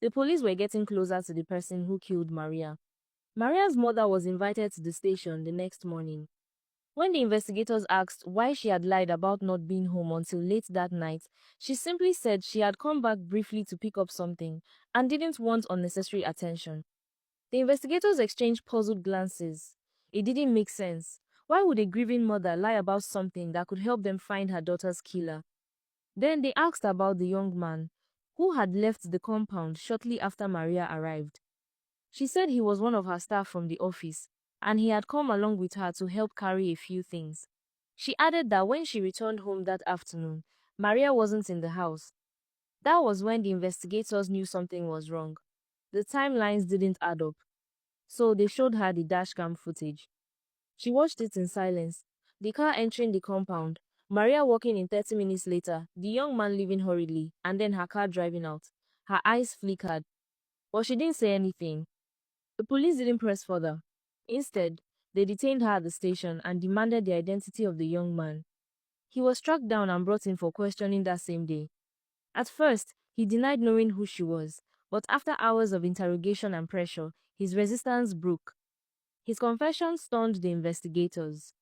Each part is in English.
The police were getting closer to the person who killed Maria. Maria's mother was invited to the station the next morning. When the investigators asked why she had lied about not being home until late that night, she simply said she had come back briefly to pick up something and didn't want unnecessary attention. The investigators exchanged puzzled glances. It didn't make sense. Why would a grieving mother lie about something that could help them find her daughter's killer? Then they asked about the young man, who had left the compound shortly after Maria arrived. She said he was one of her staff from the office, and he had come along with her to help carry a few things. She added that when she returned home that afternoon, Maria wasn't in the house. That was when the investigators knew something was wrong. The timelines didn't add up. So they showed her the dashcam footage. She watched it in silence. The car entering the compound, Maria walking in 30 minutes later, the young man leaving hurriedly, and then her car driving out. Her eyes flickered, but she didn't say anything. The police didn't press further. Instead, they detained her at the station and demanded the identity of the young man. He was struck down and brought in for questioning that same day. At first, he denied knowing who she was, but after hours of interrogation and pressure, his resistance broke. His confession stunned the investigators.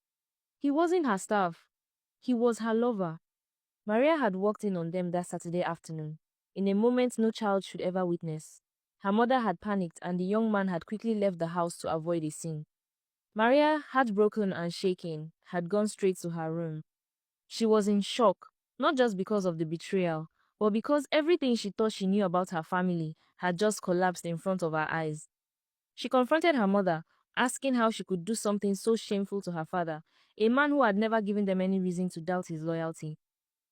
He wasn't her staff. He was her lover. Maria had walked in on them that Saturday afternoon, in a moment no child should ever witness. Her mother had panicked and the young man had quickly left the house to avoid a scene. Maria, heartbroken and shaking, had gone straight to her room. She was in shock, not just because of the betrayal, but because everything she thought she knew about her family had just collapsed in front of her eyes. She confronted her mother, asking how she could do something so shameful to her father, a man who had never given them any reason to doubt his loyalty.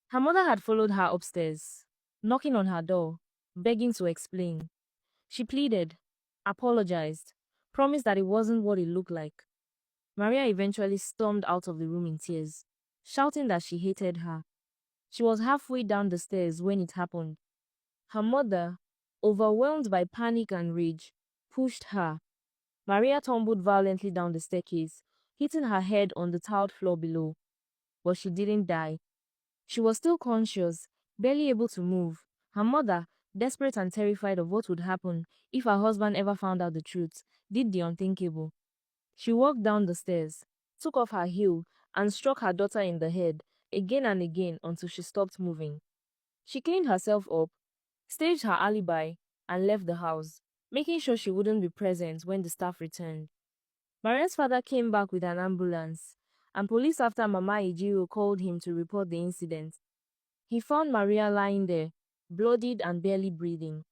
Her mother had followed her upstairs, knocking on her door, begging to explain. She pleaded, apologized, promised that it wasn't what it looked like. Maria eventually stormed out of the room in tears, shouting that she hated her. She was halfway down the stairs when it happened. Her mother, overwhelmed by panic and rage, pushed her. Maria tumbled violently down the staircase, hitting her head on the tiled floor below. But she didn't die. She was still conscious, barely able to move. Her mother, desperate and terrified of what would happen if her husband ever found out the truth, did the unthinkable. She walked down the stairs, took off her heel, and struck her daughter in the head, again and again until she stopped moving. She cleaned herself up, staged her alibi, and left the house, making sure she wouldn't be present when the staff returned. Maria's father came back with an ambulance, and police after Mama Ejiro called him to report the incident. He found Maria lying there, bloodied and barely breathing.